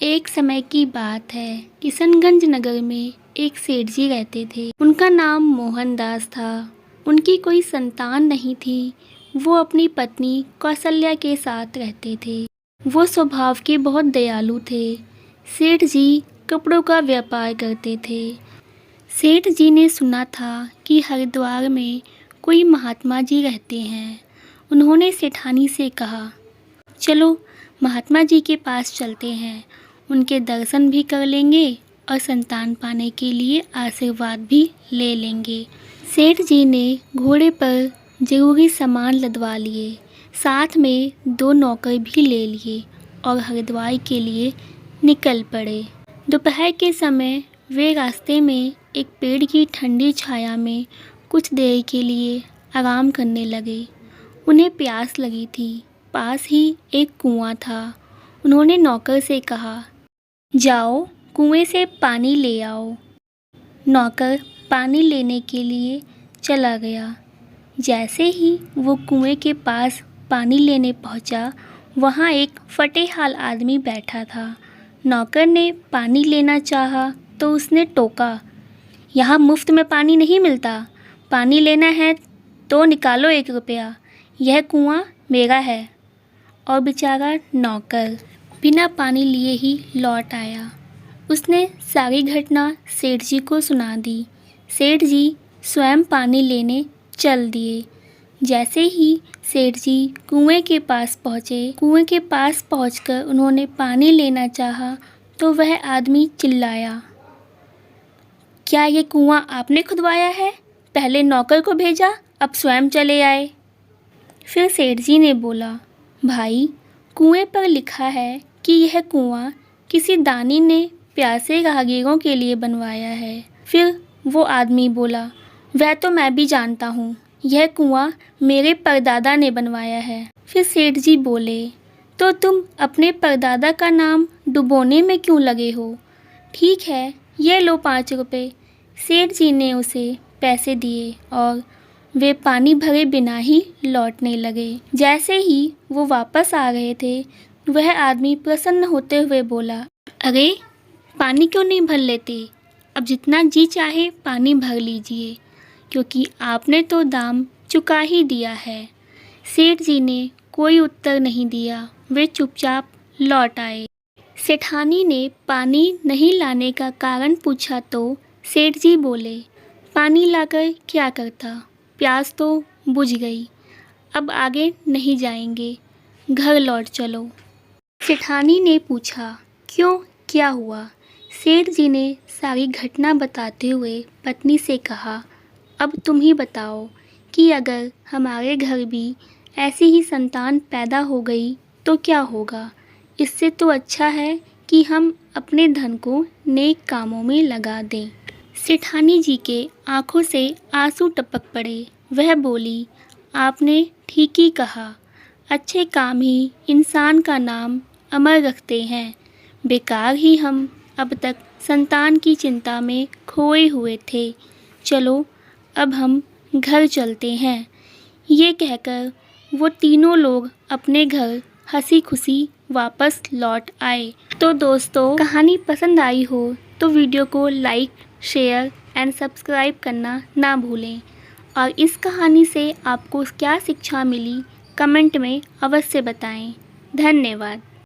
एक समय की बात है। किशनगंज नगर में एक सेठ जी रहते थे। उनका नाम मोहनदास था। उनकी कोई संतान नहीं थी। वो अपनी पत्नी कौशल्या के साथ रहते थे। वो स्वभाव के बहुत दयालु थे। सेठ जी कपड़ों का व्यापार करते थे। सेठ जी ने सुना था कि हरिद्वार में कोई महात्मा जी रहते हैं। उन्होंने सेठानी से कहा, चलो महात्मा जी के पास चलते हैं, उनके दर्शन भी कर लेंगे और संतान पाने के लिए आशीर्वाद भी ले लेंगे। सेठ जी ने घोड़े पर जरूरी सामान लदवा लिए, साथ में 2 नौकर भी ले लिए और हरिद्वार के लिए निकल पड़े। दोपहर के समय वे रास्ते में एक पेड़ की ठंडी छाया में कुछ देर के लिए आराम करने लगे। उन्हें प्यास लगी थी। पास ही एक कुआं था। उन्होंने नौकर से कहा, जाओ कुएं से पानी ले आओ। नौकर पानी लेने के लिए चला गया। जैसे ही वो कुएं के पास पानी लेने पहुंचा, वहाँ एक फटेहाल आदमी बैठा था। नौकर ने पानी लेना चाहा तो उसने टोका, यहाँ मुफ्त में पानी नहीं मिलता, पानी लेना है तो निकालो 1 रुपया, यह कुआं मेरा है। और बेचारा नौकर बिना पानी लिए ही लौट आया। उसने सारी घटना सेठ जी को सुना दी। सेठ जी स्वयं पानी लेने चल दिए। जैसे ही सेठ जी कुएं के पास पहुंचकर उन्होंने पानी लेना चाहा तो वह आदमी चिल्लाया, क्या ये कुआं आपने खुदवाया है? पहले नौकर को भेजा, अब स्वयं चले आए। फिर सेठ जी ने बोला, भाई कुएं पर लिखा है कि यह कुआं किसी दानी ने प्यासे राहगीरों के लिए बनवाया है। फिर वो आदमी बोला, वह तो मैं भी जानता हूँ, यह कुआं मेरे परदादा ने बनवाया है। फिर सेठ जी बोले, तो तुम अपने परदादा का नाम डुबोने में क्यों लगे हो? ठीक है, ये लो 5 रुपये। सेठ जी ने उसे पैसे दिए और वे पानी भरे बिना ही लौटने लगे। जैसे ही वो वापस आ रहे थे, वह आदमी प्रसन्न होते हुए बोला, अरे पानी क्यों नहीं भर लेते? अब जितना जी चाहे पानी भर लीजिए, क्योंकि आपने तो दाम चुका ही दिया है। सेठ जी ने कोई उत्तर नहीं दिया। वे चुपचाप लौट आए। सेठानी ने पानी नहीं लाने का कारण पूछा तो सेठ जी बोले, पानी लाकर क्या करता? प्यास तो बुझ गई, अब आगे नहीं जाएंगे, घर लौट चलो। सेठानी ने पूछा, क्यों, क्या हुआ? सेठ जी ने सारी घटना बताते हुए पत्नी से कहा, अब तुम ही बताओ कि अगर हमारे घर भी ऐसी ही संतान पैदा हो गई तो क्या होगा? इससे तो अच्छा है कि हम अपने धन को नेक कामों में लगा दें। सेठानी जी के आंखों से आंसू टपक पड़े। वह बोली, आपने ठीक ही कहा, अच्छे काम ही इंसान का नाम अमर रखते हैं। बेकार ही हम अब तक संतान की चिंता में खोए हुए थे। चलो अब हम घर चलते हैं। ये कहकर वो तीनों लोग अपने घर हंसी खुशी वापस लौट आए। तो दोस्तों, कहानी पसंद आई हो तो वीडियो को लाइक, शेयर एंड सब्सक्राइब करना ना भूलें। और इस कहानी से आपको क्या शिक्षा मिली, कमेंट में अवश्य बताएं। धन्यवाद।